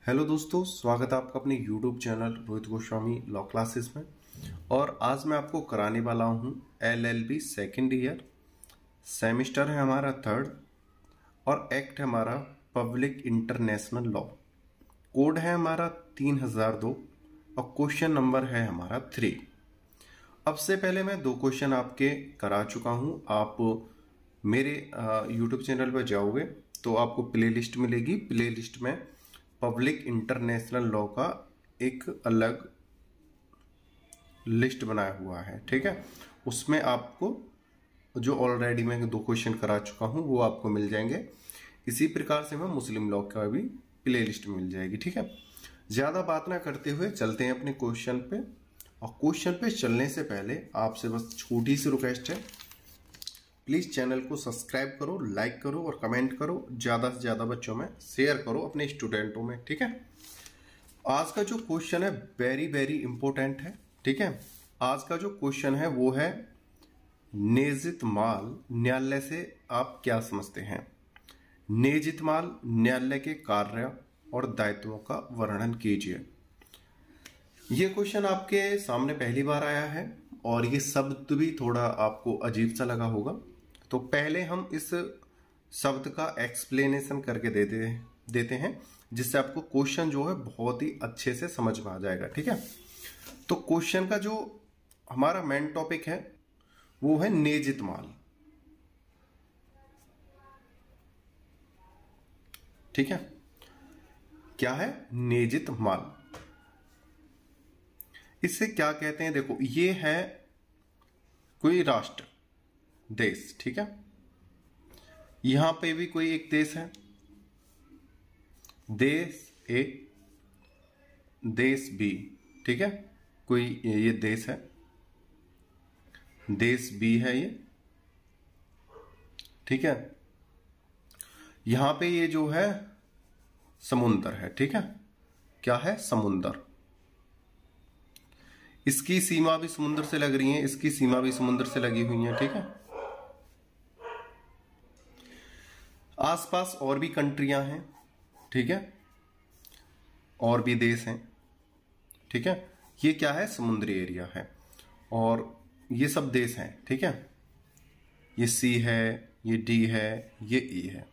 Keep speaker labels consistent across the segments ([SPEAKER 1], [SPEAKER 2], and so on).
[SPEAKER 1] Hello दोस्तों, स्वागत है आपका अपने YouTube channel Rohit Goswami law classes में। और आज मैं आपको कराने वाला हूं LLB सेकेंड ईयर। सेमिस्टर है हमारा थर्ड और एक्ट है हमारा पब्लिक इंटरनेशनल लॉ। कोड है हमारा 3002 और क्वेश्चन नंबर है हमारा 3। अब से पहले मैं 2 क्वेश्चन आपके करा चुका हूं। आप मेरे YouTube चैनल पर जाओगे तो आपको प्लेलिस्ट मिलेगी। प्लेलिस्ट में पब्लिक इंटरनेशनल लॉ का एक अलग लिस्ट बनाया हुआ है, ठीक है। उसमें आपको जो ऑलरेडी मैं 2 क्वेश्चन करा चुका हूं वो आपको मिल जाएंगे। इसी प्रकार से मैं मुस्लिम लॉ का भी प्लेलिस्ट मिल जाएगी, ठीक है। ज्यादा बात ना करते हुए चलते हैं अपने क्वेश्चन पे। और क्वेश्चन पे चलने से पहले आपसे बस छोटी सी रिक्वेस्ट है, प्लीज चैनल को सब्सक्राइब करो, लाइक करो और कमेंट करो। ज्यादा से ज्यादा बच्चों में शेयर करो, अपने स्टूडेंटों में, ठीक है। आज का जो क्वेश्चन है वेरी वेरी इंपॉर्टेंट है, ठीक है। आज का जो क्वेश्चन है वो है नियजित माल न्यायालय से आप क्या समझते हैं। नियजित माल न्यायालय के कार्य और दायित्वों का वर्णन कीजिए। ये क्वेश्चन आपके सामने पहली बार आया है और ये शब्द भी थोड़ा आपको अजीब सा लगा होगा, तो पहले हम इस शब्द का एक्सप्लेनेशन करके देते हैं जिससे आपको क्वेश्चन जो है बहुत ही अच्छे से समझ में आ जाएगा, ठीक है। तो क्वेश्चन का जो हमारा मेन टॉपिक है वो है नियजित माल, ठीक है। क्या है नियजित माल, इससे क्या कहते हैं। देखो, ये है कोई राष्ट्र, देश, ठीक है। यहां पे भी कोई एक देश है, देश ए, देश बी, ठीक है। कोई ये देश है, देश बी है ये, ठीक है। यहां पे ये जो है समुद्र है, ठीक है। क्या है, समुद्र। इसकी सीमा भी समुद्र से लग रही है, इसकी सीमा भी समुद्र से लगी हुई है, ठीक है। आसपास और भी कंट्रियां हैं, ठीक है, और भी देश हैं, ठीक है। ये क्या है, समुद्री एरिया है और ये सब देश हैं, ठीक है। ये सी है, ये डी है, ये ई है।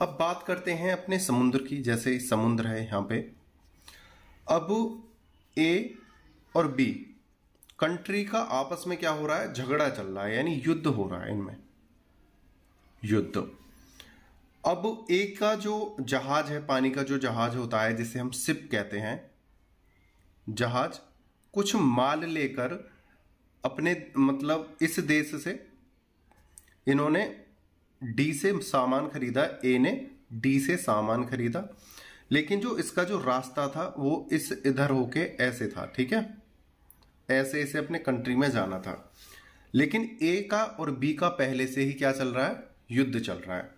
[SPEAKER 1] अब बात करते हैं अपने समुद्र की। जैसे समुद्र है यहां पे, अब ए और बी कंट्री का आपस में क्या हो रहा है, झगड़ा चल रहा है, यानी युद्ध हो रहा है इनमें, युद्ध। अब ए का जो जहाज है, पानी का जो जहाज होता है जिसे हम शिप कहते हैं, जहाज कुछ माल लेकर अपने मतलब इस देश से इन्होंने डी से सामान खरीदा, ए ने डी से सामान खरीदा, लेकिन जो इसका जो रास्ता था वो इस इधर होके ऐसे था, ठीक है। ऐसे इसे अपने कंट्री में जाना था, लेकिन ए का और बी का पहले से ही क्या चल रहा है, युद्ध चल रहा है।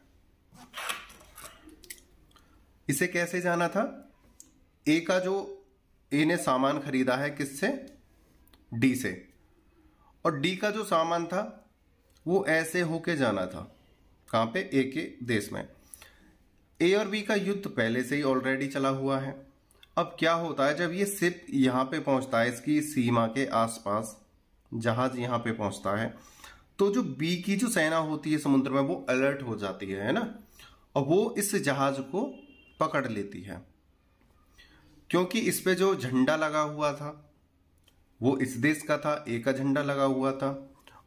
[SPEAKER 1] इसे कैसे जाना था, ए का जो ए ने सामान खरीदा है किससे, डी से, और डी का जो सामान था वो ऐसे होके जाना था, कहां पे, ए के देश में। ए और बी का युद्ध पहले से ही ऑलरेडी चला हुआ है। अब क्या होता है, जब ये शिप यहां पे पहुंचता है, इसकी सीमा के आसपास जहाज यहां पे पहुंचता है, तो जो बी की जो सेना होती है समुद्र में वो अलर्ट हो जाती है ना, और वो इस जहाज को पकड़ लेती है, क्योंकि इस पे जो झंडा लगा हुआ था वो इस देश का था, ए का झंडा लगा हुआ था,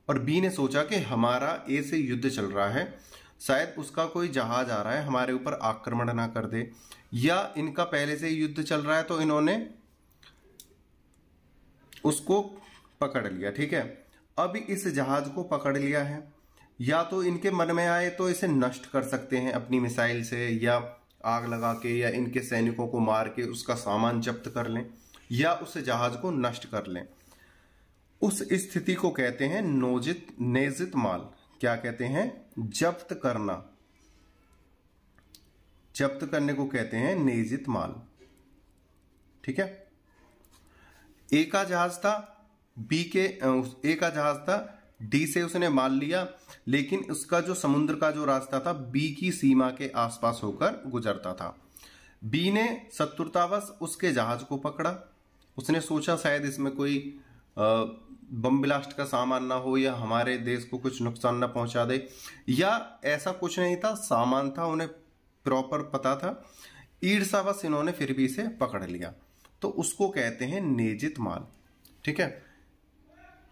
[SPEAKER 1] और बी ने सोचा कि हमारा ए से युद्ध चल रहा है, शायद उसका कोई जहाज आ रहा है, हमारे ऊपर आक्रमण ना कर दे, या इनका पहले से युद्ध चल रहा है तो इन्होंने उसको पकड़ लिया, ठीक है। अब इस जहाज को पकड़ लिया है, या तो इनके मन में आए तो इसे नष्ट कर सकते हैं अपनी मिसाइल से, या आग लगा के, या इनके सैनिकों को मार के उसका सामान जब्त कर लें, या उस जहाज को नष्ट कर लें। उस स्थिति को कहते हैं नियजित माल। क्या कहते हैं, जब्त करना, जब्त करने को कहते हैं नियजित माल, ठीक है। ए का जहाज था, ए का जहाज था, डी से उसने माल लिया, लेकिन उसका जो समुद्र का जो रास्ता था बी की सीमा के आसपास होकर गुजरता था। बी ने शत्रुतावश उसके जहाज को पकड़ा, उसने सोचा शायद इसमें कोई बम ब्लास्ट का सामान ना हो या हमारे देश को कुछ नुकसान ना पहुंचा दे, या ऐसा कुछ नहीं था, सामान था, उन्हें प्रॉपर पता था, ईर्ष्यावश इन्होंने फिर भी इसे पकड़ लिया, तो उसको कहते हैं नियोजित माल। ठीक है,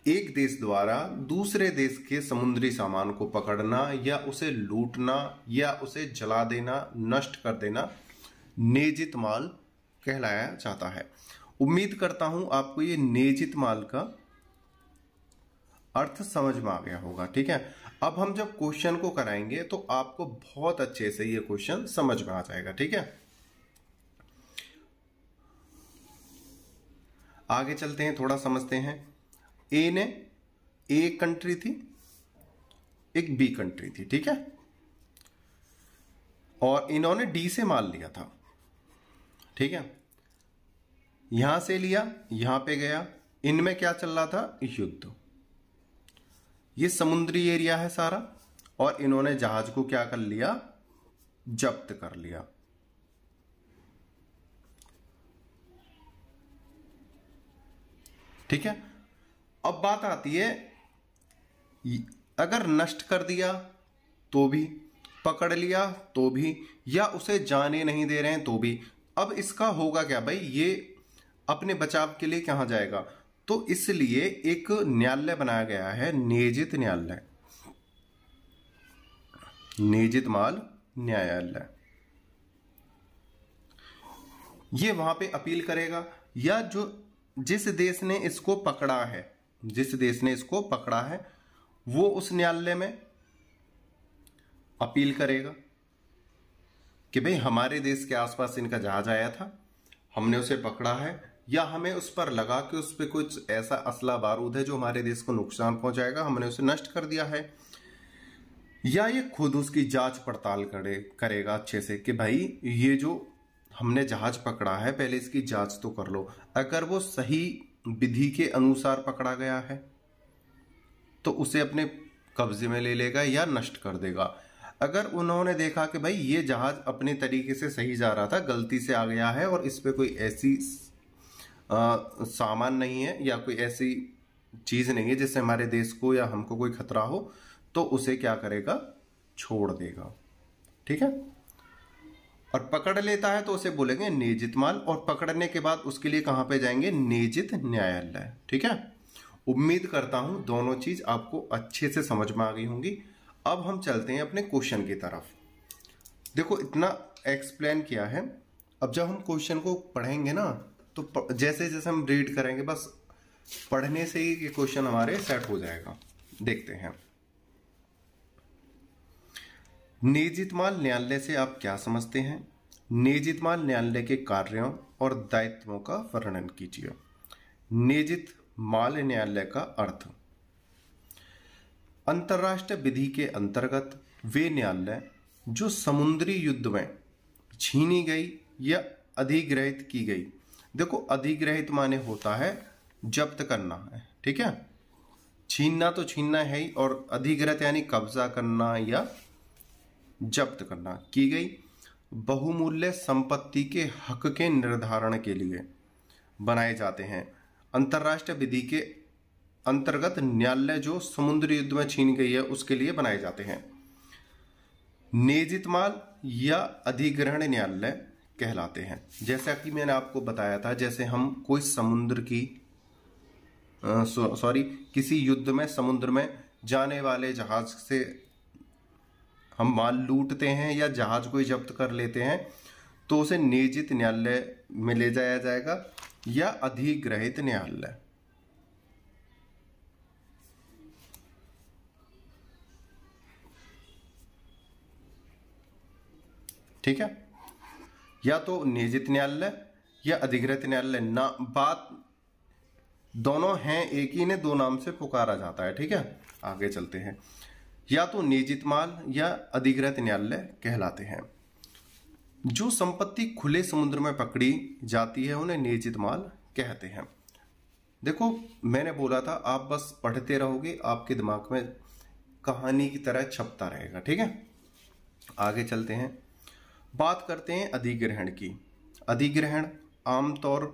[SPEAKER 1] एक देश द्वारा दूसरे देश के समुद्री सामान को पकड़ना या उसे लूटना या उसे जला देना, नष्ट कर देना नियोजित माल कहलाया जाता है। उम्मीद करता हूं आपको ये नियोजित माल का अर्थ समझ में आ गया होगा। ठीक है, अब हम जब क्वेश्चन को कराएंगे तो आपको बहुत अच्छे से ये क्वेश्चन समझ में आ जाएगा। ठीक है, आगे चलते हैं, थोड़ा समझते हैं। ए कंट्री थी, एक बी कंट्री थी। ठीक है, और इन्होंने डी से माल लिया था। ठीक है, यहां से लिया, यहां पे गया, इनमें क्या चल रहा था, युद्ध। ये समुद्री एरिया है सारा, और इन्होंने जहाज को क्या कर लिया, जब्त कर लिया। ठीक है, अब बात आती है, अगर नष्ट कर दिया तो भी, पकड़ लिया तो भी, या उसे जाने नहीं दे रहे हैं तो भी। अब इसका होगा क्या भाई, ये अपने बचाव के लिए कहां जाएगा, तो इसलिए एक न्यायालय बनाया गया है, नियोजित न्यायालय, नियोजित माल न्यायालय। ये वहां पे अपील करेगा, या जो जिस देश ने इसको पकड़ा है, जिस देश ने इसको पकड़ा है, वो उस न्यायालय में अपील करेगा कि भाई हमारे देश के आसपास इनका जहाज आया था, हमने उसे पकड़ा है, या हमें उस पर लगा कि उस पर कुछ ऐसा असला बारूद है जो हमारे देश को नुकसान पहुंचाएगा, हमने उसे नष्ट कर दिया है। या ये खुद उसकी जांच पड़ताल करेगा अच्छे से कि भाई ये जो हमने जहाज पकड़ा है, पहले इसकी जांच तो कर लो, अगर वो सही विधि के अनुसार पकड़ा गया है तो उसे अपने कब्जे में ले लेगा या नष्ट कर देगा। अगर उन्होंने देखा कि भाई ये जहाज अपने तरीके से सही जा रहा था, गलती से आ गया है और इस पे कोई ऐसी सामान नहीं है या कोई ऐसी चीज नहीं है जिससे हमारे देश को या हमको कोई खतरा हो, तो उसे क्या करेगा, छोड़ देगा। ठीक है, और पकड़ लेता है तो उसे बोलेंगे नियोजित माल, और पकड़ने के बाद उसके लिए कहां पे जाएंगे, नियोजित न्यायालय। ठीक है, उम्मीद करता हूं दोनों चीज आपको अच्छे से समझ में आ गई होंगी। अब हम चलते हैं अपने क्वेश्चन की तरफ। देखो इतना एक्सप्लेन किया है, अब जब हम क्वेश्चन को पढ़ेंगे ना, तो जैसे जैसे हम रीड करेंगे, बस पढ़ने से ही ये क्वेश्चन हमारे सेट हो जाएगा। देखते हैं, नियोजित माल न्यायालय से आप क्या समझते हैं? नियोजित माल न्यायालय के कार्यों और दायित्वों का वर्णन कीजिए। नियोजित माल न्यायालय का अर्थ, अंतर्राष्ट्रीय विधि के अंतर्गत वे न्यायालय जो समुद्री युद्ध में छीनी गई या अधिग्रहित की गई। देखो अधिग्रहित माने होता है जब्त करना है। ठीक है, छीनना तो छीनना है ही, और अधिग्रहित यानी कब्जा करना या जब्त करना, की गई बहुमूल्य संपत्ति के हक के निर्धारण के लिए बनाए जाते हैं। अंतर्राष्ट्रीय विधि के अंतर्गत न्यायालय जो समुद्री युद्ध में छीन गई है उसके लिए बनाए जाते हैं। नियोजित माल या अधिग्रहण न्यायालय कहलाते हैं। जैसा कि मैंने आपको बताया था, जैसे हम कोई समुद्र की किसी युद्ध में समुद्र में जाने वाले जहाज से हम माल लूटते हैं या जहाज को जब्त कर लेते हैं, तो उसे नियोजित न्यायालय में ले जाया जाएगा या अधिग्रहित न्यायालय। ठीक है, या तो नियोजित न्यायालय या अधिग्रहित न्यायालय, ना बात दोनों हैं, एक ही ने दो नाम से पुकारा जाता है। ठीक है, आगे चलते हैं। या तो नियोजित माल या अधिग्रहित न्यायालय कहलाते हैं। जो संपत्ति खुले समुद्र में पकड़ी जाती है उन्हें नियोजित माल कहते हैं। देखो मैंने बोला था आप बस पढ़ते रहोगे, आपके दिमाग में कहानी की तरह छपता रहेगा। ठीक है, आगे चलते हैं। बात करते हैं अधिग्रहण की। अधिग्रहण आमतौर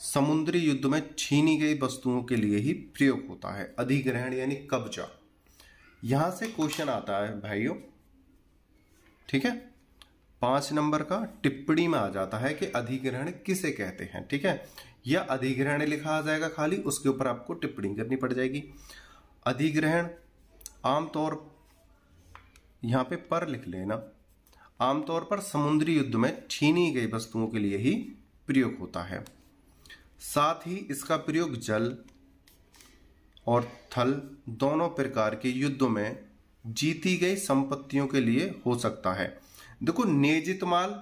[SPEAKER 1] समुद्री युद्ध में छीनी गई वस्तुओं के लिए ही प्रयोग होता है। अधिग्रहण यानी कब्जा। यहां से क्वेश्चन आता है भाइयों, ठीक है, 5 नंबर का टिप्पणी में आ जाता है कि अधिग्रहण किसे कहते हैं, ठीक है, या अधिग्रहण लिखा आ जाएगा खाली, उसके ऊपर आपको टिप्पणी करनी पड़ जाएगी। अधिग्रहण आमतौर, यहां पे पर लिख लेना, आमतौर पर समुद्री युद्ध में छीनी गई वस्तुओं के लिए ही प्रयोग होता है। साथ ही इसका प्रयोग जल और थल दोनों प्रकार के युद्धों में जीती गई संपत्तियों के लिए हो सकता है। देखो, नियोजित माल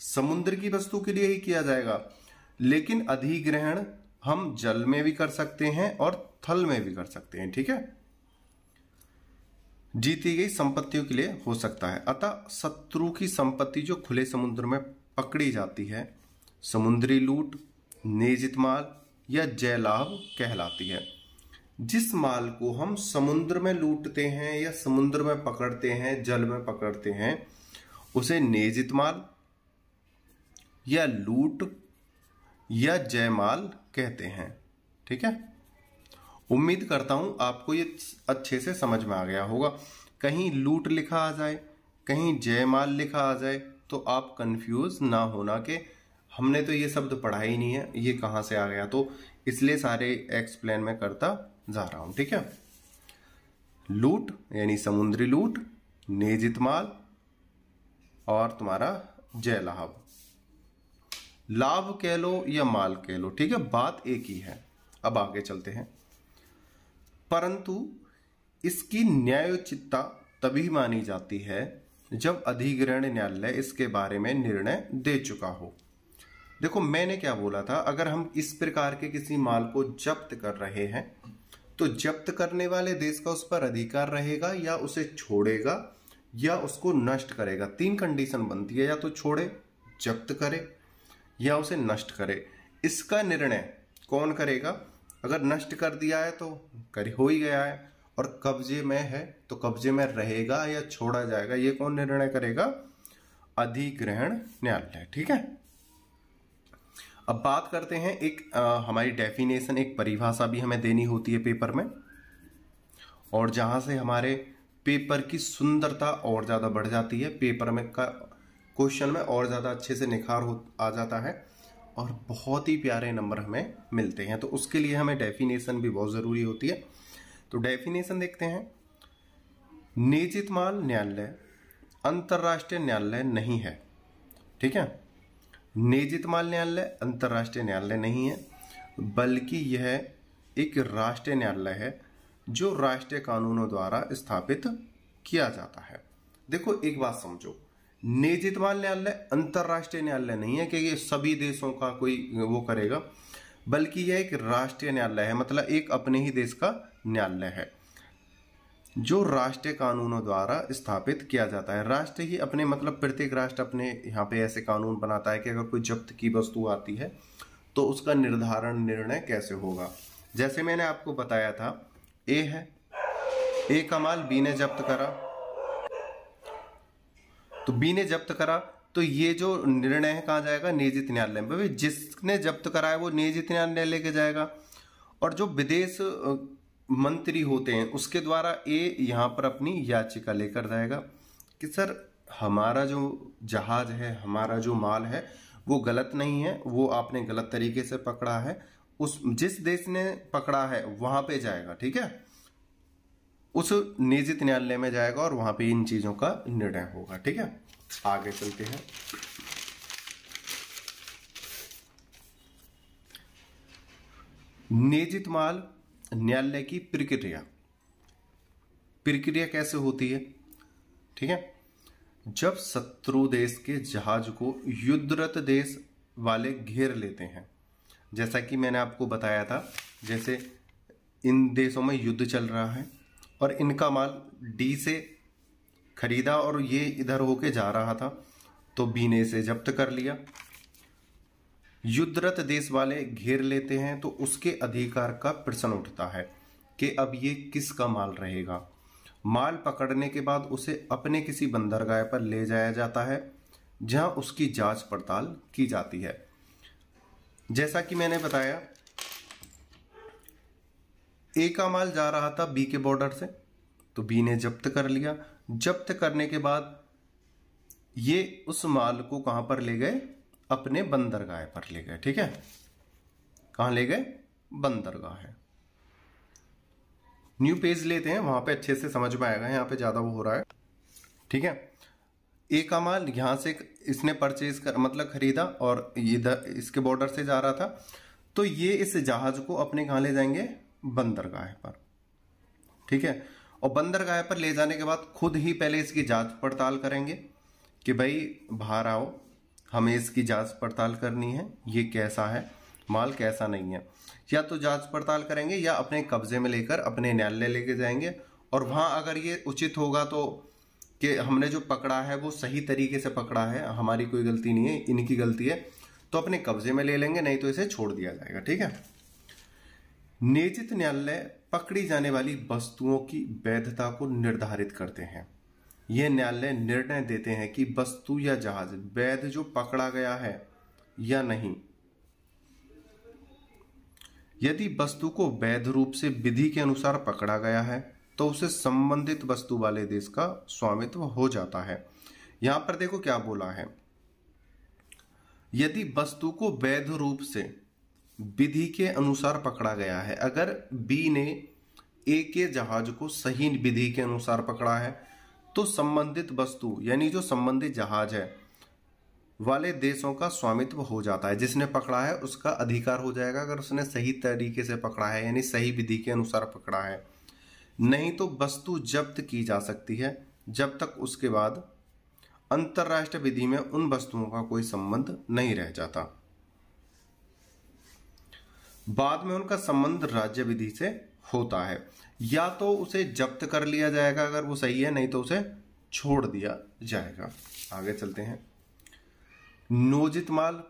[SPEAKER 1] समुद्र की वस्तु के लिए ही किया जाएगा, लेकिन अधिग्रहण हम जल में भी कर सकते हैं और थल में भी कर सकते हैं, ठीक है, जीती गई संपत्तियों के लिए हो सकता है। अतः शत्रु की संपत्ति जो खुले समुद्र में पकड़ी जाती है, समुद्री लूट, नियोजित माल या जय लाभ कहलाती है। जिस माल को हम समुद्र में लूटते हैं या समुद्र में पकड़ते हैं, जल में पकड़ते हैं, उसे नियोजित माल या लूट या जय माल कहते हैं, ठीक है। उम्मीद करता हूं आपको ये अच्छे से समझ में आ गया होगा। कहीं लूट लिखा आ जाए, कहीं जयमाल लिखा आ जाए, तो आप कंफ्यूज ना होना कि हमने तो ये शब्द पढ़ा ही नहीं है, ये कहां से आ गया, तो इसलिए सारे एक्सप्लेन में करता जा रहा हूं, ठीक है। लूट यानी समुद्री लूट, नियोजित माल और तुम्हारा जय लाभ, लाभ कह लो या माल कह लो, ठीक है, बात एक ही है। अब आगे चलते हैं। परंतु इसकी न्यायोचितता तभी मानी जाती है जब अधिग्रहण न्यायालय इसके बारे में निर्णय दे चुका हो। देखो, मैंने क्या बोला था, अगर हम इस प्रकार के किसी माल को जब्त कर रहे हैं तो जब्त करने वाले देश का उस पर अधिकार रहेगा, या उसे छोड़ेगा या उसको नष्ट करेगा। 3 कंडीशन बनती है, या तो छोड़े, जब्त करे या उसे नष्ट करे। इसका निर्णय कौन करेगा? अगर नष्ट कर दिया है तो हो ही गया है, और कब्जे में है तो कब्जे में रहेगा या छोड़ा जाएगा, ये कौन निर्णय करेगा? अधिग्रहण न्यायालय, ठीक है। अब बात करते हैं, एक हमारी डेफिनेशन, एक परिभाषा भी हमें देनी होती है पेपर में, और जहां से हमारे पेपर की सुंदरता और ज्यादा बढ़ जाती है, पेपर में का क्वेश्चन में और ज्यादा अच्छे से निखार आ जाता है और बहुत ही प्यारे नंबर हमें मिलते हैं। तो उसके लिए हमें डेफिनेशन भी बहुत जरूरी होती है। तो डेफिनेशन देखते हैं। नियोजित माल न्यायालय अंतरराष्ट्रीय न्यायालय नहीं है, ठीक है। नियोजित माल न्यायालय अंतरराष्ट्रीय न्यायालय नहीं है, बल्कि यह एक राष्ट्रीय न्यायालय है जो राष्ट्रीय कानूनों द्वारा स्थापित किया जाता है। देखो, एक बात समझो, नियोजित माल न्यायालय अंतरराष्ट्रीय न्यायालय नहीं है कि ये सभी देशों का कोई वो करेगा, बल्कि यह एक राष्ट्रीय न्यायालय है, मतलब एक अपने ही देश का न्यायालय है जो राष्ट्रीय कानूनों द्वारा स्थापित किया जाता है। राष्ट्र ही अपने, मतलब प्रत्येक राष्ट्र अपने यहाँ पे ऐसे कानून बनाता है कि अगर कोई जब्त की वस्तु आती है तो उसका निर्णय कैसे होगा। जैसे मैंने आपको बताया था, ए है, ए का माल बी ने जब्त करा, तो बी ने जब्त करा तो ये जो निर्णय है कहाँ जाएगा? नियोजित न्यायालय में। जिसने जब्त करा है वो नियोजित न्यायालय लेके जाएगा, और जो विदेश मंत्री होते हैं उसके द्वारा ए यहाँ पर अपनी याचिका लेकर जाएगा कि सर हमारा जो जहाज है, हमारा जो माल है वो गलत नहीं है, वो आपने गलत तरीके से पकड़ा है, उस जिस देश ने पकड़ा है वहां पे जाएगा, ठीक है, उस नियोजित न्यायालय में जाएगा और वहां पे इन चीजों का निर्णय होगा, ठीक है। आगे चलते हैं। नियोजित माल न्यायालय की प्रक्रिया कैसे होती है, ठीक है। जब शत्रु देश के जहाज को युद्धरत देश वाले घेर लेते हैं, जैसा कि मैंने आपको बताया था, जैसे इन देशों में युद्ध चल रहा है और इनका माल डी से खरीदा और ये इधर होके जा रहा था, तो बी ने इसे जब्त कर लिया। युद्धरत देश वाले घेर लेते हैं तो उसके अधिकार का प्रश्न उठता है कि अब ये किसका माल रहेगा, माल पकड़ने के बाद उसे अपने किसी बंदरगाह पर ले जाया जाता है जहां उसकी जांच पड़ताल की जाती है। जैसा कि मैंने बताया, ए का माल जा रहा था बी के बॉर्डर से, तो बी ने जब्त कर लिया। जब्त करने के बाद ये उस माल को कहां पर ले गए? अपने बंदरगाह पर ले गए। ठीक है, कहां ले गए? बंदरगाह है। न्यू पेज लेते हैं, वहां पे अच्छे से समझ में आएगा, यहां पे ज्यादा वो हो रहा है। ठीक है, ए का माल यहां से इसने परचेज कर मतलब खरीदा और इधर इसके बॉर्डर से जा रहा था, तो ये इस जहाज को अपने कहां ले जाएंगे? बंदरगाह पर। ठीक है, और बंदरगाह पर ले जाने के बाद खुद ही पहले इसकी जांच पड़ताल करेंगे कि भाई बाहर आओ, हमें इसकी जांच पड़ताल करनी है, ये कैसा है माल, कैसा नहीं है। या तो जांच पड़ताल करेंगे या अपने कब्जे में लेकर अपने न्यायालय लेके जाएंगे, और वहां अगर ये उचित होगा तो कि हमने जो पकड़ा है वो सही तरीके से पकड़ा है, हमारी कोई गलती नहीं है, इनकी गलती है, तो अपने कब्जे में ले लेंगे, नहीं तो इसे छोड़ दिया जाएगा। ठीक है, नियोजित न्यायालय पकड़ी जाने वाली वस्तुओं की वैधता को निर्धारित करते हैं। यह न्यायालय निर्णय देते हैं कि वस्तु या जहाज वैध जो पकड़ा गया है या नहीं। यदि वस्तु को वैध रूप से विधि के अनुसार पकड़ा गया है तो उसे संबंधित वस्तु वाले देश का स्वामित्व हो जाता है। यहां पर देखो क्या बोला है, यदि वस्तु को वैध रूप से विधि के अनुसार पकड़ा गया है। अगर बी ने ए के जहाज को सही विधि के अनुसार पकड़ा है तो संबंधित वस्तु यानी जो संबंधित जहाज है वाले देशों का स्वामित्व हो जाता है। जिसने पकड़ा है उसका अधिकार हो जाएगा अगर उसने सही तरीके से पकड़ा है, यानी सही विधि के अनुसार पकड़ा है। नहीं तो वस्तु जब्त की जा सकती है जब तक उसके बाद अंतरराष्ट्रीय विधि में उन वस्तुओं का कोई संबंध नहीं रह जाता। बाद में उनका संबंध राज्य विधि से होता है। या तो उसे जब्त कर लिया जाएगा अगर वो सही है, नहीं तो उसे छोड़ दिया जाएगा। आगे चलते हैं। नियोजित माल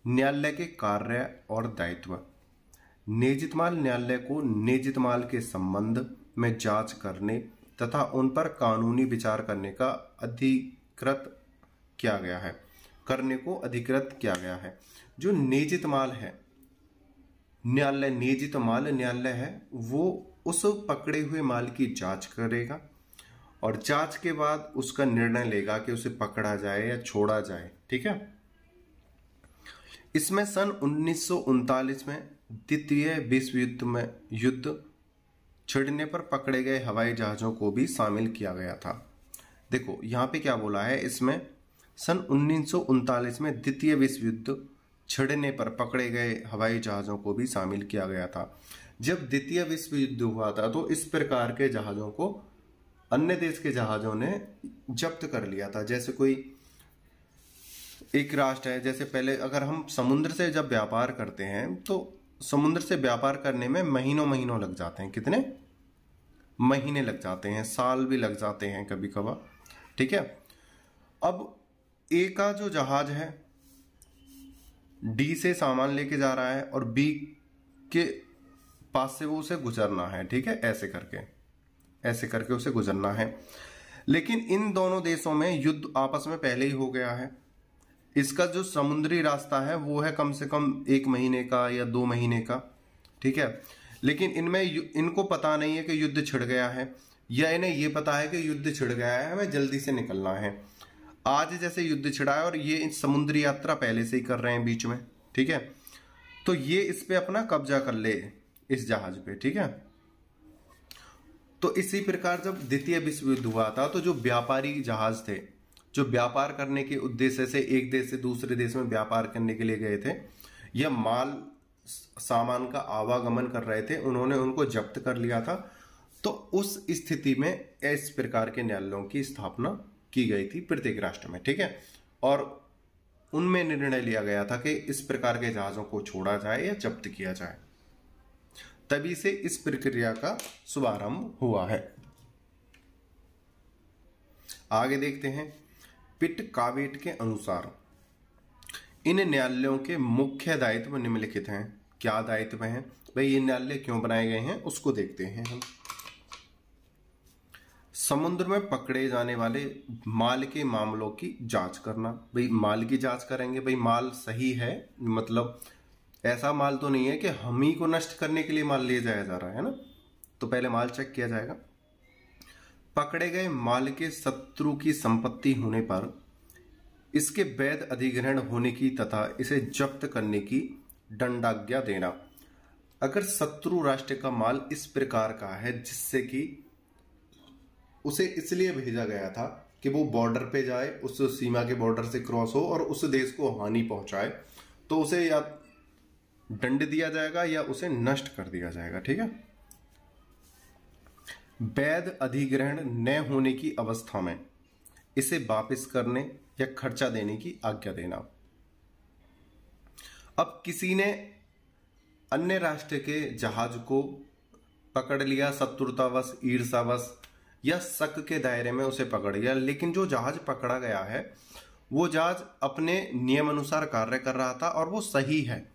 [SPEAKER 1] न्यायालय के कार्य और दायित्व। नियोजित माल न्यायालय को नियोजित माल के संबंध में जांच करने तथा उन पर कानूनी विचार करने का अधिकृत किया गया है, करने को अधिकृत किया गया है। जो नियोजित माल है न्यायालय, नियोजित माल न्यायालय है, वो उस पकड़े हुए माल की जांच करेगा और जांच के बाद उसका निर्णय लेगा कि उसे पकड़ा जाए या छोड़ा जाए। ठीक है, इसमें सन 1939 में द्वितीय विश्व युद्ध में युद्ध छिड़ने पर पकड़े गए हवाई जहाजों को भी शामिल किया गया था। देखो यहां पे क्या बोला है, इसमें सन 1939 में द्वितीय विश्व युद्ध छिड़ने पर पकड़े गए हवाई जहाजों को भी शामिल किया गया था। जब द्वितीय विश्व युद्ध हुआ था तो इस प्रकार के जहाजों को अन्य देश के जहाजों ने जब्त कर लिया था। जैसे कोई एक राष्ट्र है, जैसे पहले अगर हम समुद्र से जब व्यापार करते हैं तो समुद्र से व्यापार करने में महीनों महीनों लग जाते हैं, कितने महीने लग जाते हैं, साल भी लग जाते हैं कभी कभार। ठीक है, अब ए का जो जहाज है डी से सामान लेके जा रहा है और बी के पास से वो उसे गुजरना है। ठीक है, ऐसे करके उसे गुजरना है। लेकिन इन दोनों देशों में युद्ध आपस में पहले ही हो गया है। इसका जो समुद्री रास्ता है वो है कम से कम 1 महीने का या 2 महीने का। ठीक है, लेकिन इनमें इनको पता नहीं है कि युद्ध छिड़ गया है, या इन्हें ये पता है कि युद्ध छिड़ गया है, हमें जल्दी से निकलना है। आज जैसे युद्ध छिड़ा है और ये समुद्री यात्रा पहले से ही कर रहे हैं बीच में। ठीक है, तो ये इस पे अपना कब्जा कर ले इस जहाज पे। ठीक है, तो इसी प्रकार जब द्वितीय विश्व युद्ध हुआ था तो जो व्यापारी जहाज थे जो व्यापार करने के उद्देश्य से एक देश से दूसरे देश में व्यापार करने के लिए गए थे या माल सामान का आवागमन कर रहे थे, उन्होंने उनको जब्त कर लिया था। तो उस स्थिति में इस प्रकार के न्यायालयों की स्थापना की गई थी प्रत्येक राष्ट्र में। ठीक है, और उनमें निर्णय लिया गया था कि इस प्रकार के जहाजों को छोड़ा जाए या जब्त किया जाए। तभी से इस प्रक्रिया का शुभारंभ हुआ है। आगे देखते हैं। पिट कावेट के अनुसार इन न्यायालयों के मुख्य दायित्व निम्नलिखित हैं। क्या दायित्व हैं भाई, ये न्यायालय क्यों बनाए गए हैं उसको देखते हैं हम। समुद्र में पकड़े जाने वाले माल के मामलों की जांच करना। भाई माल की जांच करेंगे, भाई माल सही है, मतलब ऐसा माल तो नहीं है कि हम ही को नष्ट करने के लिए माल ले जाया जा रहा है ना, तो पहले माल चेक किया जाएगा। पकड़े गए माल के शत्रु की संपत्ति होने पर इसके वैध अधिग्रहण होने की तथा इसे जब्त करने की दंडाज्ञा देना। अगर शत्रु राष्ट्र का माल इस प्रकार का है जिससे कि उसे इसलिए भेजा गया था कि वो बॉर्डर पे जाए, उस सीमा के बॉर्डर से क्रॉस हो और उस देश को हानि पहुंचाए, तो उसे या दंड दिया जाएगा या उसे नष्ट कर दिया जाएगा। ठीक है। वैध अधिग्रहण न होने की अवस्था में इसे वापस करने या खर्चा देने की आज्ञा देना। अब किसी ने अन्य राष्ट्र के जहाज को पकड़ लिया, शत्रुतावश, ईर्ष्यावश या शक के दायरे में उसे पकड़ लिया, लेकिन जो जहाज पकड़ा गया है वो जहाज अपने नियम अनुसार कार्य कर रहा था और वो सही है,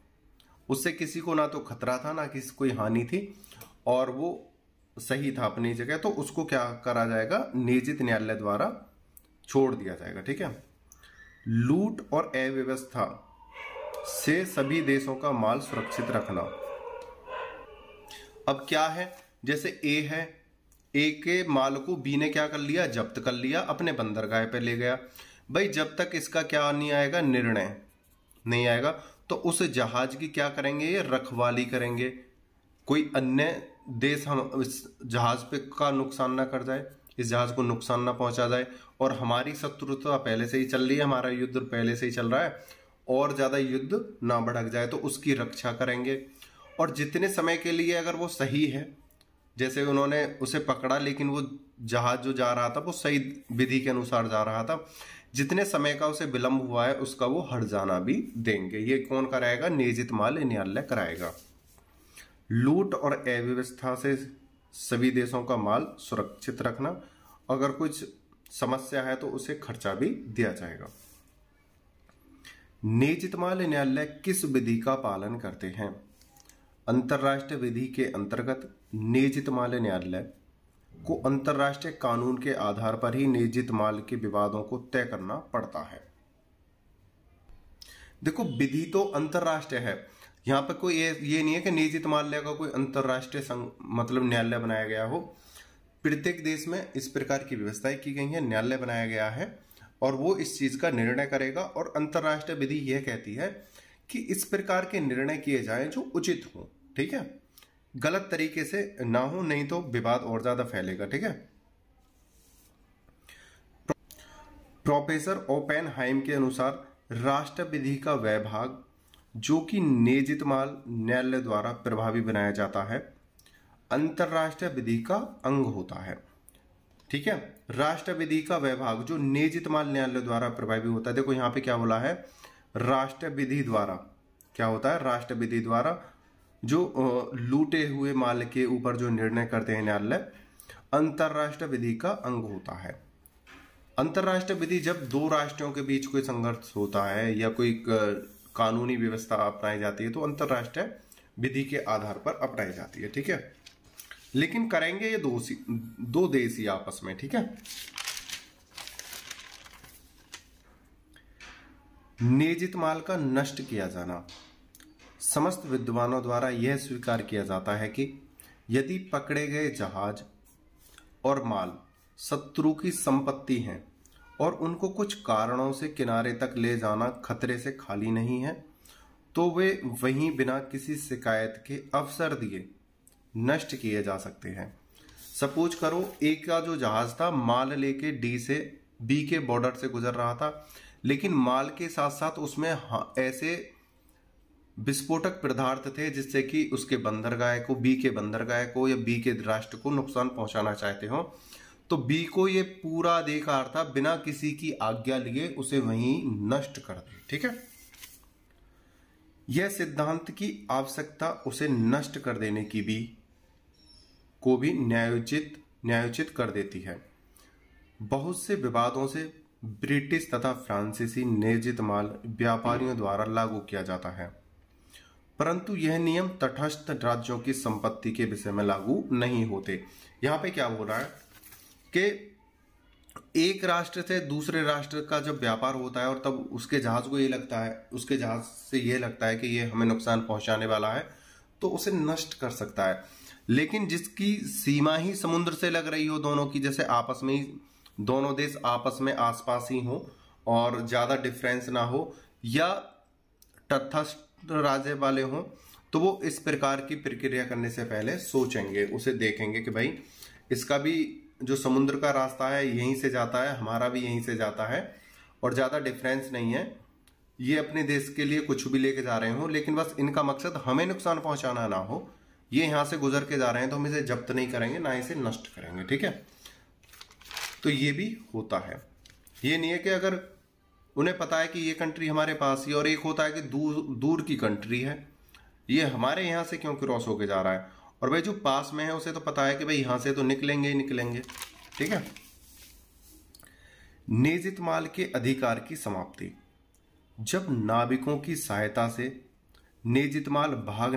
[SPEAKER 1] उससे किसी को ना तो खतरा था ना किसी कोई हानि थी और वो सही था अपनी जगह, तो उसको क्या करा जाएगा, नियोजित न्यायालय द्वारा छोड़ दिया जाएगा। ठीक है। लूट और अव्यवस्था से सभी देशों का माल सुरक्षित रखना। अब क्या है, जैसे ए है, ए के माल को बी ने क्या कर लिया, जब्त कर लिया, अपने बंदरगाह पे ले गया। भाई जब तक इसका क्या नहीं आएगा, निर्णय नहीं आएगा, तो उस जहाज की क्या करेंगे, ये रखवाली करेंगे, कोई अन्य देश हम इस जहाज पे का नुकसान ना कर जाए, इस जहाज को नुकसान ना पहुंचा जाए, और हमारी शत्रुता पहले से ही चल रही है, हमारा युद्ध पहले से ही चल रहा है, और ज्यादा युद्ध ना भड़क जाए, तो उसकी रक्षा करेंगे। और जितने समय के लिए अगर वो सही है, जैसे उन्होंने उसे पकड़ा लेकिन वो जहाज जो जा रहा था वो सही विधि के अनुसार जा रहा था, जितने समय का उसे विलंब हुआ है उसका वो हट जाना भी देंगे। ये कौन कराएगा, नियोजित माल न्यायालय कराएगा। लूट और अव्यवस्था से सभी देशों का माल सुरक्षित रखना, अगर कुछ समस्या है तो उसे खर्चा भी दिया जाएगा। नियोजित माल न्यायालय किस विधि का पालन करते हैं? अंतरराष्ट्रीय विधि के अंतर्गत नियोजित माल न्यायालय को अंतरराष्ट्रीय कानून के आधार पर ही नियोजित माल के विवादों को तय करना पड़ता है। देखो विधि तो अंतरराष्ट्रीय है, यहाँ पर कोई ये नहीं है कि नियोजित माल्य का कोई अंतरराष्ट्रीय मतलब न्यायालय बनाया गया हो। प्रत्येक देश में इस प्रकार की व्यवस्थाएं की गई है, न्यायालय बनाया गया है और वो इस चीज का निर्णय करेगा। और अंतरराष्ट्रीय विधि यह कहती है कि इस प्रकार के निर्णय किए जाएं जो उचित हो। ठीक है, गलत तरीके से ना हो, नहीं तो विवाद और ज्यादा फैलेगा। ठीक है। प्रोफेसर ओपेनहाइम के अनुसार राष्ट्र विधि का वह भाग जो कि नियोजित माल न्यायालय द्वारा प्रभावी बनाया जाता है अंतरराष्ट्रीय विधि का अंग होता है। ठीक है, राष्ट्र विधि का वह भाग जो नियोजित माल न्यायालय द्वारा प्रभावी होता है। देखो यहां पे क्या बोला है, राष्ट्र विधि द्वारा क्या होता है, राष्ट्र विधि द्वारा जो लूटे हुए माल के ऊपर जो निर्णय करते हैं न्यायालय, अंतरराष्ट्रीय विधि का अंग होता है। अंतरराष्ट्रीय विधि जब दो राष्ट्रों के बीच कोई संघर्ष होता है या कोई कानूनी व्यवस्था अपनाई जाती है तो अंतरराष्ट्रीय विधि के आधार पर अपनाई जाती है। ठीक है, लेकिन करेंगे ये दो देश ही आपस में। ठीक है। नियोजित माल का नष्ट किया जाना। समस्त विद्वानों द्वारा यह स्वीकार किया जाता है कि यदि पकड़े गए जहाज और माल शत्रु की संपत्ति हैं और उनको कुछ कारणों से किनारे तक ले जाना खतरे से खाली नहीं है तो वे वहीं बिना किसी शिकायत के अवसर दिए नष्ट किए जा सकते हैं। सपोज करो एक का जो जहाज था माल लेके डी से बी के बॉर्डर से गुजर रहा था, लेकिन माल के साथ साथ उसमें ऐसे विस्फोटक पदार्थ थे जिससे कि उसके बंदरगाह को, बी के बंदरगाह को या बी के राष्ट्र को नुकसान पहुंचाना चाहते हो, तो बी को ये पूरा अधिकार था बिना किसी की आज्ञा लिए उसे वहीं नष्ट कर दे। ठीक है, यह सिद्धांत की आवश्यकता उसे नष्ट कर देने की भी न्यायोचित कर देती है। बहुत से विवादों से ब्रिटिश तथा फ्रांसीसी नियोजित माल व्यापारियों द्वारा लागू किया जाता है, परंतु यह नियम तटस्थ राज्यों की संपत्ति के विषय में लागू नहीं होते। यहां पे क्या हो रहा है कि एक राष्ट्र से दूसरे राष्ट्र का जब व्यापार होता है और तब उसके जहाज को ये लगता है, उसके जहाज से ये लगता है कि ये हमें नुकसान पहुंचाने वाला है, तो उसे नष्ट कर सकता है। लेकिन जिसकी सीमा ही समुद्र से लग रही हो दोनों की, जैसे आपस में ही दोनों देश आपस में आसपास ही हो और ज्यादा डिफरेंस ना हो, या तटस्थ राज्य वाले हों, तो वो इस प्रकार की प्रक्रिया करने से पहले सोचेंगे, उसे देखेंगे कि भाई इसका भी जो समुद्र का रास्ता है यहीं से जाता है, हमारा भी यहीं से जाता है और ज्यादा डिफरेंस नहीं है, ये अपने देश के लिए कुछ भी लेके जा रहे हो, लेकिन बस इनका मकसद हमें नुकसान पहुंचाना ना हो। ये यहां से गुजर के जा रहे हैं तो हम इसे जब्त नहीं करेंगे, ना इसे नष्ट करेंगे, ठीक है। तो ये भी होता है। ये नहीं है कि अगर उन्हें पता है कि ये कंट्री हमारे पास ही, और एक होता है कि दूर दूर की कंट्री है, ये हमारे यहां से क्यों क्रॉस होके जा रहा है, और भाई जो पास में है उसे तो पता है कि भाई यहां से तो निकलेंगे ही निकलेंगे, ठीक है। नियजित माल के अधिकार की समाप्ति। जब नाविकों की सहायता से नियजित माल भाग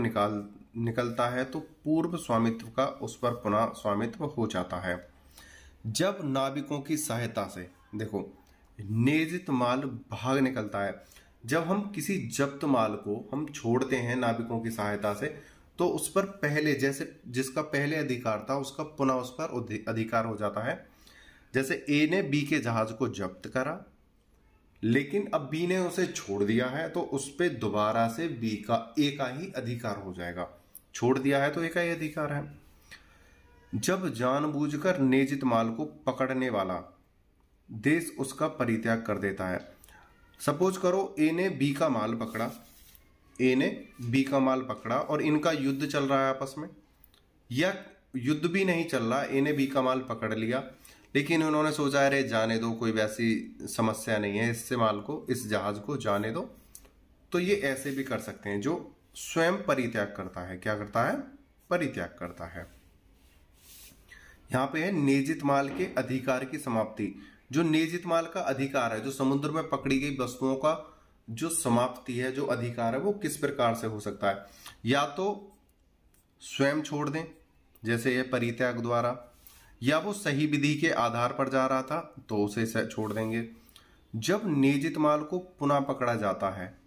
[SPEAKER 1] निकलता है तो पूर्व स्वामित्व का उस पर पुनः स्वामित्व हो जाता है। जब नाविकों की सहायता से, देखो, नियजित माल भाग निकलता है, जब हम किसी जब्त माल को हम छोड़ते हैं नाविकों की सहायता से, तो उस पर पहले, जैसे जिसका पहले अधिकार था उसका पुनः उस पर अधिकार हो जाता है। जैसे ए ने बी के जहाज को जब्त करा, लेकिन अब बी ने उसे छोड़ दिया है, तो उस पर दोबारा से बी का ए का ही अधिकार हो जाएगा। छोड़ दिया है तो ए का ही अधिकार है। जब जानबूझकर नियजित माल को पकड़ने वाला देश उसका परित्याग कर देता है, सपोज करो ए ने बी का माल पकड़ा, ए ने बी का माल पकड़ा और इनका युद्ध चल रहा है आपस में, या युद्ध भी नहीं चल रहा, ए ने बी का माल पकड़ लिया, लेकिन उन्होंने सोचा अरे जाने दो, कोई वैसी समस्या नहीं है, इससे माल को, इस जहाज को जाने दो। तो ये ऐसे भी कर सकते हैं, जो स्वयं परित्याग करता है। क्या करता है? परित्याग करता है। यहां पे है नियजित माल के अधिकार की समाप्ति। जो नियजित माल का अधिकार है, जो समुद्र में पकड़ी गई वस्तुओं का जो समाप्ति है, जो अधिकार है, वो किस प्रकार से हो सकता है? या तो स्वयं छोड़ दें, जैसे ये परित्याग द्वारा, या वो सही विधि के आधार पर जा रहा था तो उसे छोड़ देंगे। जब नियजित माल को पुनः पकड़ा जाता है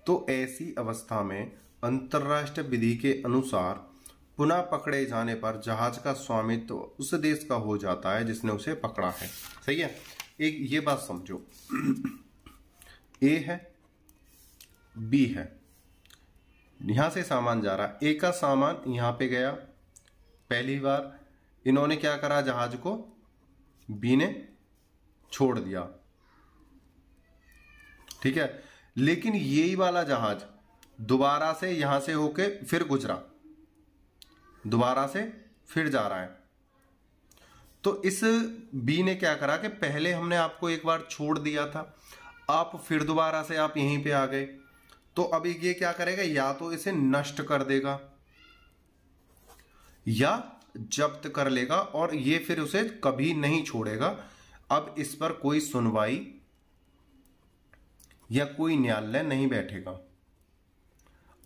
[SPEAKER 1] तो ऐसी अवस्था में अंतरराष्ट्रीय विधि के अनुसार पुनः पकड़े जाने पर जहाज का स्वामित्व उस देश का हो जाता है जिसने उसे पकड़ा है। सही है? एक ये बात समझो, ए है, बी है, यहां से सामान जा रहा है, ए का सामान यहां पे गया, पहली बार इन्होंने क्या करा, जहाज को बी ने छोड़ दिया, ठीक है। लेकिन यही वाला जहाज दोबारा से यहां से होके फिर गुजरा, दोबारा से फिर जा रहा है। तो इस बी ने क्या करा कि पहले हमने आपको एक बार छोड़ दिया था, आप फिर दोबारा से आप यहीं पे आ गए, तो अब ये क्या करेगा, या तो इसे नष्ट कर देगा या जब्त कर लेगा, और ये फिर उसे कभी नहीं छोड़ेगा। अब इस पर कोई सुनवाई या कोई न्यायालय नहीं बैठेगा।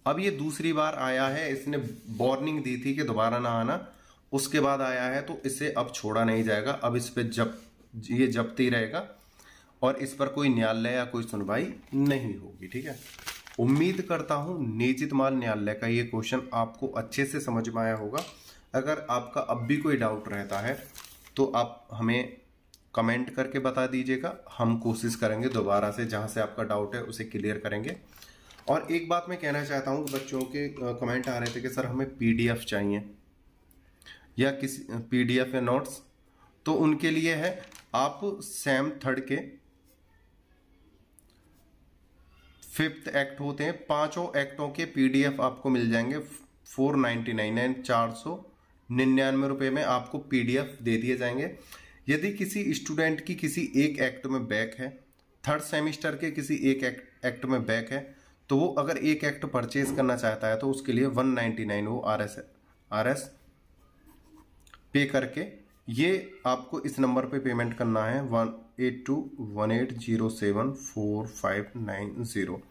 [SPEAKER 1] अब ये दूसरी बार आया है, इसने वार्निंग दी थी कि दोबारा ना आना, उसके बाद आया है, तो इसे अब छोड़ा नहीं जाएगा। अब इस पे ये जब्त ही रहेगा और इस पर कोई न्यायालय या कोई सुनवाई नहीं होगी, ठीक है। उम्मीद करता हूं नियजित माल न्यायालय का ये क्वेश्चन आपको अच्छे से समझ में आया होगा। अगर आपका अब भी कोई डाउट रहता है तो आप हमें कमेंट करके बता दीजिएगा, हम कोशिश करेंगे दोबारा से जहां से आपका डाउट है उसे क्लियर करेंगे। और एक बात मैं कहना चाहता हूं, बच्चों के कमेंट आ रहे थे कि सर हमें पीडीएफ चाहिए या किसी पीडीएफ या नोट्स, तो उनके लिए है, आप सेम 3 के 5th एक्ट होते हैं, 5 एक्टों के पीडीएफ आपको मिल जाएंगे 499 499 रुपए में आपको पीडीएफ दे दिए जाएंगे। यदि किसी स्टूडेंट की किसी एक एक्ट में बैक है, 3rd सेमेस्टर के किसी एक एक्ट में बैक है, तो वो अगर एक एक्ट परचेज करना चाहता है तो उसके लिए 199 वो आरएस पे करके, ये आपको इस नंबर पे पेमेंट करना है 18218074590।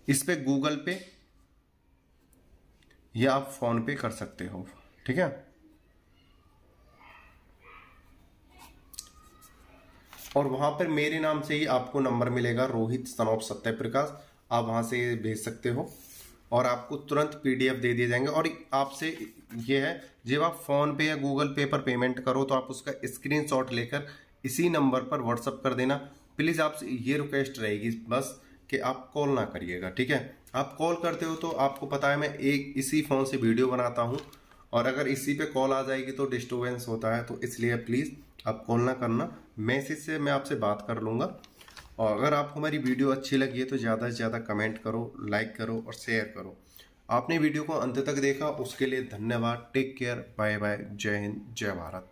[SPEAKER 1] इस पे गूगल पे या आप फोन पे कर सकते हो, ठीक है। और वहां पर मेरे नाम से ही आपको नंबर मिलेगा, रोहित सन ऑफ सत्य प्रकाश। आप वहां से भेज सकते हो और आपको तुरंत पीडीएफ दे दिए जाएंगे। और आपसे ये है, जब आप फोन पे या गूगल पे पर पेमेंट करो तो आप उसका स्क्रीनशॉट लेकर इसी नंबर पर व्हाट्सअप कर देना। प्लीज आपसे ये रिक्वेस्ट रहेगी बस कि आप कॉल ना करिएगा, ठीक है। आप कॉल करते हो तो आपको पता है मैं एक इसी फोन से वीडियो बनाता हूँ, और अगर इसी पे कॉल आ जाएगी तो डिस्टर्बेंस होता है, तो इसलिए प्लीज आप कॉल ना करना, मैसेज से मैं आपसे बात कर लूंगा। और अगर आपको हमारी वीडियो अच्छी लगी है तो ज़्यादा से ज़्यादा कमेंट करो, लाइक करो और शेयर करो। आपने वीडियो को अंत तक देखा उसके लिए धन्यवाद। टेक केयर, बाय बाय, जय हिंद, जय भारत।